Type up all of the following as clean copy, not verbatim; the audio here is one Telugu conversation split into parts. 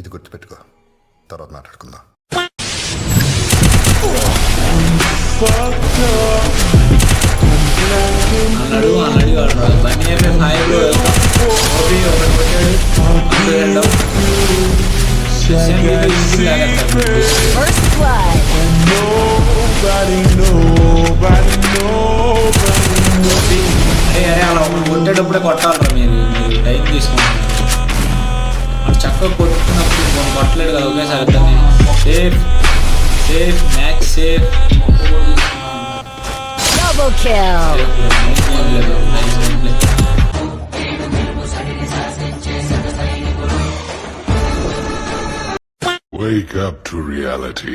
ఇది గుర్తుపెట్టుకో, తర్వాత మాట్లాడుకుందాం. కొట్టేటప్పుడే కొట్టాలరా మీరు టైం తీసుకుంటారు. అటు చక్కగా కొట్టుకున్నప్పుడు కొట్టలేడు కదా ఒకేసారి దాన్ని. Safe safe max safe. Wake up to reality.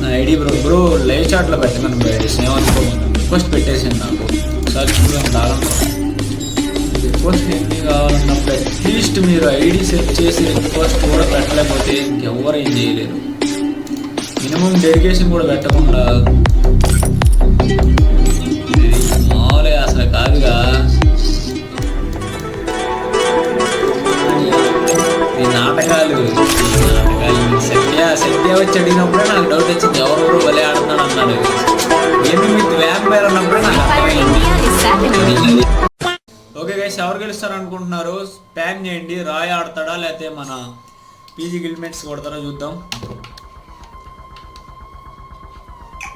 నా ఐడి బ్రో లైవ్ చాట్లో పెట్టమని స్నేహితులు రిక్వెస్ట్ పెట్టేసింది నాకు. ఒకసారి చూడండి రిక్వెస్ట్ ఎన్ని కావాలన్నప్పుడు అట్లీస్ట్ మీరు ఐడి సెట్ చేసి రిక్వెస్ట్ కూడా పెట్టలేకపోతే ఇంకెవ్వరు ఏం చేయలేరు. మినిమం డెడికేషన్ కూడా పెట్టకుండా మామూలే అసలు కాదుగా. ఈ నాటకాలు సత్య వచ్చి అడిగినప్పుడే నాకు డౌట్ వచ్చింది, ఎవరెవరు వలే ఆడుతున్నాడు అన్నాడు. ఏమి మీకు వ్యాంపైర్ అన్నప్పుడే నాకు అర్థమైంది. ఓకే గైస్, ఎవరు గెలుస్తారు అనుకుంటున్నారు? స్పామ్ చేయండి. రాయ్ ఆడతాడా లేకపోతే మన పీజీ గిల్మెట్స్ కొడతారో చూద్దాం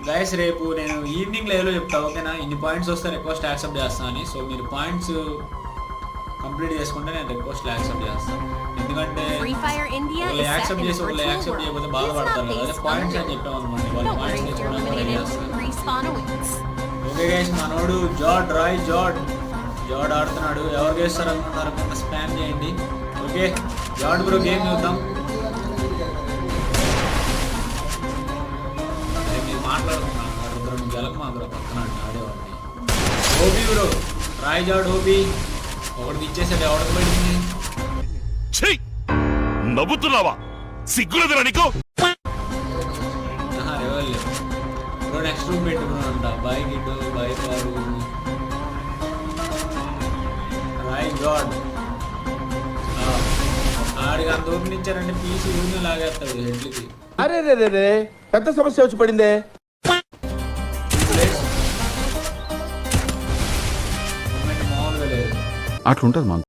గైస్. రేపు నేను ఈవినింగ్ లైవ్లో చెప్తా, ఓకేనా? ఇన్ని పాయింట్స్ వస్తే రిక్వెస్ట్ యాక్సెప్ట్ చేస్తాను అని. సో మీరు పాయింట్స్ కంప్లీట్ చేసుకుంటే నేను రిక్వెస్ట్ యాక్సెప్ట్ చేస్తాను. ఎందుకంటే యాక్సెప్ట్ చేసి ఒకళ్ళు యాక్సెప్ట్ చేయకపోతే బాధపడతారు కదా. అదే పాయింట్స్ అని చెప్పాం అనమాట, వాళ్ళు పాయింట్స్ తెచ్చుకోవడానికి ట్రై చేస్తారు. ఓకే గైస్, మనోడు రాయ్ జాడ్ ఆడుతున్నాడు. ఎవరు చేస్తారు అనుకుంటున్నారు? కొంత స్పామ్ చేయండి. ఓకే జాడ్ బ్రో గేమ్ చూద్దాం. మీరు మాట్లాడుతున్నాను గెలకు మా బ్రో పక్కన ఆడేవాడిని. ఓబీ బ్రో రాయ్ జాడ్ ఓబీ ఒకటి ఇచ్చేసాడు. ఎవరికి పడింది? నవ్వుతున్నావా? సిగ్గులేదురా నీకు? బ్రో నెక్స్ట్ రూమ్ పెట్టుకున్నాడంట. బాయ్ గిడ్డు బాయ్ పారు రాయ్ గాడ్. ఆడికి అంత ఓపెన్ ఇచ్చారంటే పీసీ ఊరిని లాగేస్తాడు హెడ్లకి. అరే రే రే పెద్ద సమస్య వచ్చి పడిందే. మామూలుగా లేదు. అట్లుంటది మన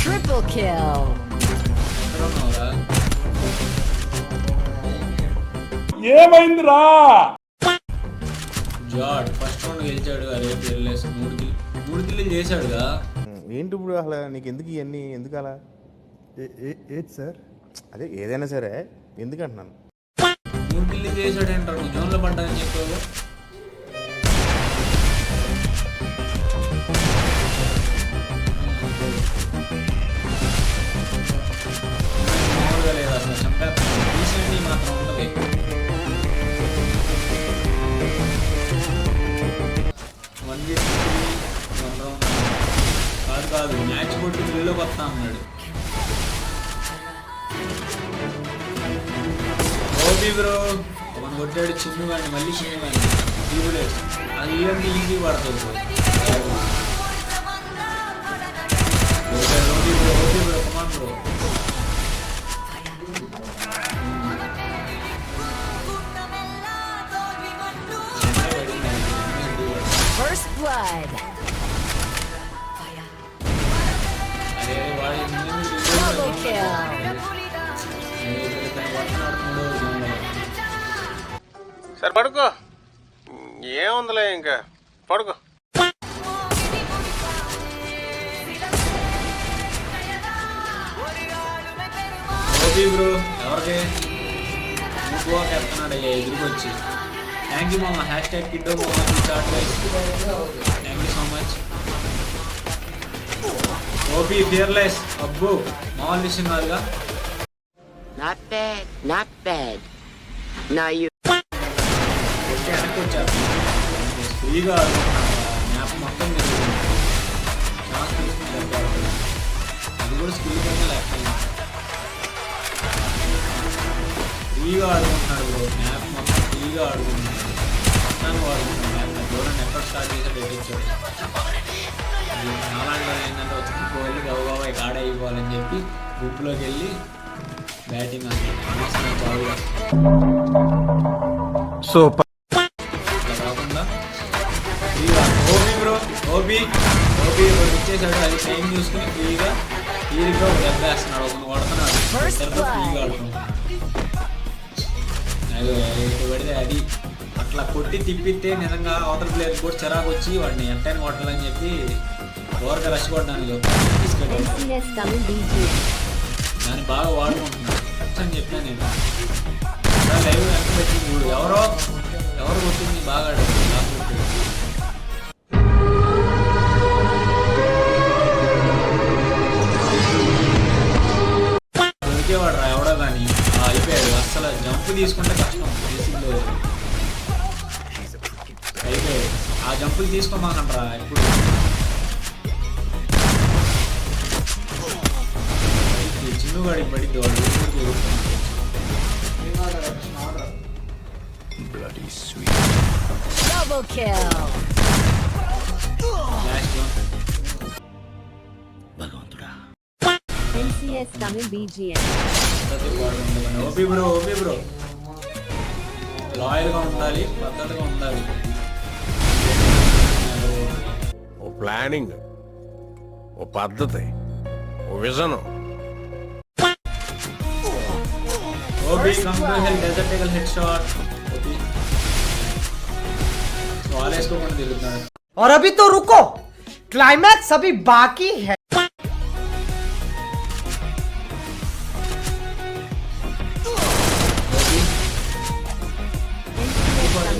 Triple kill. ఏమైందిరా? జాడ్ ఫస్ట్ రౌండ్ గెలిచాడు. అరే పెళ్ళేసి మూడు కిల్లు చేశాడుగా. ఏంటి ఇప్పుడు అసలు నీకు ఎందుకు ఇవన్నీ ఎందుకు అలా? ఏది సార్? అదే ఏదైనా సరే ఎందుకు అంటున్నాను. 3 కిల్లు చేశాడు అంటారు. నువ్వు జోన్లో పడ్డాని చెప్పావు. మామూలుగా లేదు అసలు, చంపేస్తాను. రీసెంట్లీ మాత్రం ఉంటుంది. కాదు మ్యాచ్ కొట్టి కిల్లోకి వస్తా అన్నాడు. ఓబీ బ్రో ఒకని కొట్టాడు చిన్ను కానీ, మళ్ళీ చిన్ను కానీ తీయలేదు. అది ఇవన్నీ ఈజీ పడుతుంది బ్రో. ఓబీ బ్రో కమాన్ bro. First blood. Double kill. సరే పడుకో, ఏముందిలే ఇంకా పడుకో. బ్రో ఎవరికి గోవాకి వెళ్తున్నాడు ఎదురుకొచ్చి. థ్యాంక్ యూ మామ. Hash kiddo chat guys. Thank you so much. OP fearless అబ్బో మామూలు విషయం కాదుగా. Not bad, not bad. Now you. కొట్టి వెనక్కి వచ్చారు ఫ్రీగా మ్యాప్ మొత్తం తిరుగుతుంది. ఛాన్స్ తీసుకుని దెబ్బ అది కూడా స్కిల్ పైన లెక్క ఫ్రీగా ఆడుకుంటున్నాడు బ్రో. మ్యాప్ మొత్తం ఫ్రీగా ఆడుకుంటున్నాడు. మొత్తాన్ని వాడుకుంటున్నాడు మ్యాప్. దూరం ఎక్కడ స్టార్ట్ చేసాడు ఎట్టించాడు. నాలాంటి ఏంటంటే వచ్చి వెళ్ళి గౌరవ కాడ అయిపోవాలని చెప్పి గ్రూప్లోకి వెళ్ళి బ్యాటింగ్ అసలు బాగుగా సూపర్. అట్లా కాకుండా ఫ్రీగా ఓబీ బ్రో ఓబీ ఓబీ ఇచ్చేసాడు. అది టైం చూసుకుని ఫ్రీగా తీరిగ్గా ఒక దెబ్బ వేస్తున్నాడు. ఒకరిని కొడుతున్నాడు. ఇద్దరితో ఫ్రీగా ఆడుతున్నాడు. అది పడితే అది అట్లా కొట్టి తిప్పితే నిజంగా అవతల ప్లేయర్ కూడా చిరాకు వచ్చి వాడిని ఎంటైన్ కొట్టాలని చెప్పి ఓవర్గా రష్ కొట్టడానికి తీసుకెళ్ళి NCS coming BG. దాన్ని బాగా వాడుకుంటున్నాను అని చెప్పాను నేను. లైవ్ ఎంత పెట్టింది చూడు. ఎవరు కొట్టింది బాగా ఆడాడు. నాకు కొట్టింది. దొరికేవాడు రా ఎవడో కానీ అయిపోయాడు. అసలు జంప్ తీసుకుంటే కష్టం. బేసిక్లో అయిపోయాడు. ఆ జంపులు తీసుకోమాకంటారా ఇప్పుడు. చిన్నగాడికి పడింది వాడు. Double kill. NCS coming BGM. OP bro లాయల్గా ఉండాలి, పద్ధతిగా ఉండాలి. ఓ ప్లానింగ్, ఓ పద్ధతి, ఓ విజన్. ఓపీ కంప్యూటర్ డెజర్ట్ టేకల్ హెడ్ షాట్. ఓపీ వాల్ వేసుకోకుండా తిరుగుతున్నాడు. और अभी तो रुको, क्लाइमैक्स अभी बाकी है.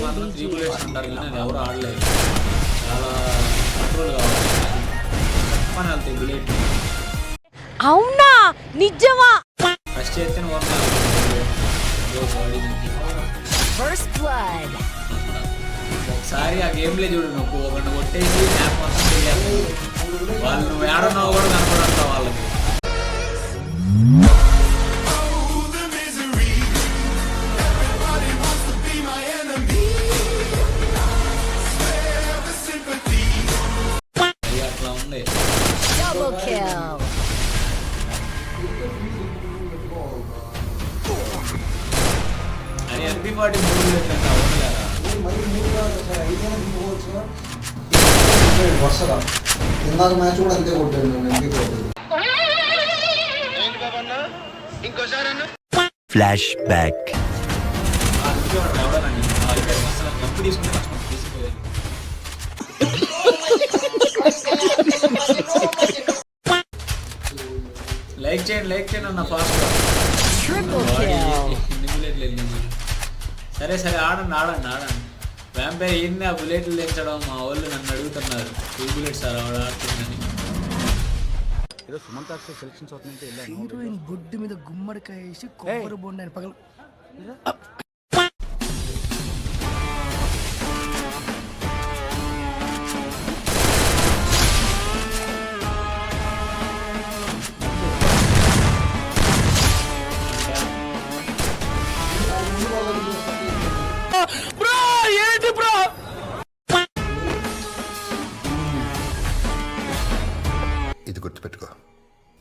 మాత్రం 3 bullets అంటారు కానీ అది ఎవరు ఆడలేదు. చాలా కంట్రోల్ కావాలి. పని వెళ్తాయి బుల్లెట్. అవునా నిజమా? ఫస్ట్ చేస్తే First blood. ఒకసారి ఆ గేమ్లే చూడు. నువ్వు ఒకరిని కొట్టేసి మ్యాప్ మొత్తం తెలియాలి. వాళ్ళు నువ్వు ఏడున్నావు కూడా కనపడంటావు వాళ్ళకి. అట్లా ఉంది. Double kill. అని MP40 మూడు అవును కదా. వరుసగా ఇందాక మ్యాచ్ కూడా అంతే కొట్టాడు నేను. ఫ్లాష్ బ్యాక్ తప్పు తీసుకుంటే లైక్ చేయండి అన్న ఫాస్ట్. Triple kill. సరే ఆడండి. వ్యాంపైర్ ఏంది ఆ బుల్లెట్లు తెచ్చడం. మా వాళ్ళు నన్ను అడుగుతున్నారు 3 bullets సార్ ఆవిడ ఆడుతుందని. హీరోయిన్ బొడ్డు మీద గుమ్మడికాయ వేసి కొబ్బరి బొండాన్ని పగల. ఇది గుర్తుపెట్టుకో,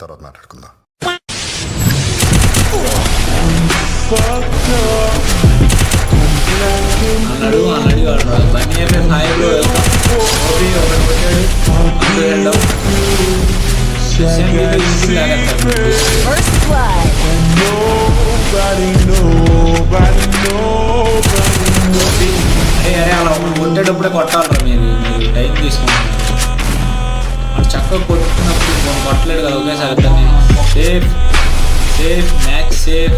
తర్వాత మాట్లాడుకుందాం. అన్నాడు బన్నీ అయితే హాయిలో ఓపీ ఒకటి కొట్టాడు. First blood. అరే అలా కొట్టేటప్పుడే కొట్టాలరా. మీరు టైం తీసుకుంటున్నారు. అటు చక్కగా కొట్టుకున్నప్పుడు కొట్టలేడు కదా ఒకేసారి. దాన్ని safe match safe.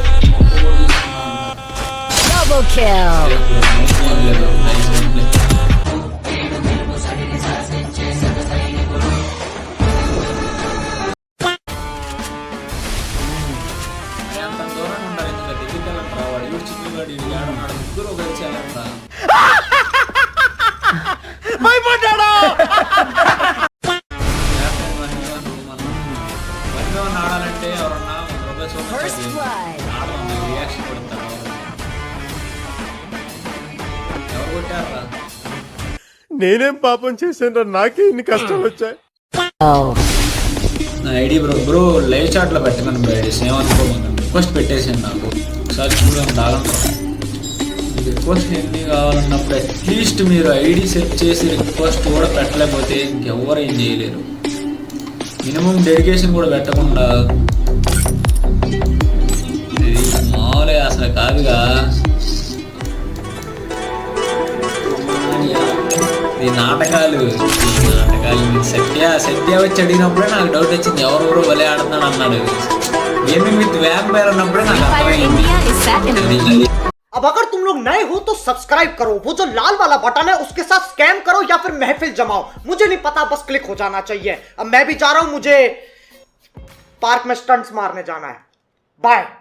Double kill. అంత దూరం నేనేం పాపం చేశాను, నాకే ఇన్ని కష్టాలు వచ్చాయి. నా ఐడి బ్రో లైవ్ చాట్లో పెట్టకండి బ్రో ఐడీస్, ఏమనుకోమని రిక్వెస్ట్ పెట్టేసాను నాకు ఒకసారి చూడండి దాగండి. రిక్వెస్ట్ ఎన్ని కావాలన్నప్పుడు అట్లీస్ట్ మీరు ఐడి సెట్ చేసి రిక్వెస్ట్ కూడా పెట్టలేకపోతే ఇంకెవ్వరు ఏం చేయలేరు. మినిమం డెడికేషన్ కూడా పెట్టకుండా ఇది మామూలే అసలు కాదుగా. ఇది నాటకాలు సత్య వచ్చి అడిగినప్పుడే నాకు డౌట్ వచ్చింది, ఎవరెవరో వలే ఆడుతున్నాడు అన్నాడు. గేమింగ్ విత్ వ్యాంపైర్ అన్నప్పుడే నాకు అర్థమైంది. अब अगर तुम लोग नए हो तो सब्सक्राइब करो, वो जो लाल वाला बटन है उसके साथ स्कैम करो या फिर महफिल जमाओ, मुझे नहीं पता, बस क्लिक हो जाना चाहिए. अब मैं भी जा रहा हूं, मुझे पार्क में स्टंट्स मारने जाना है. बाय.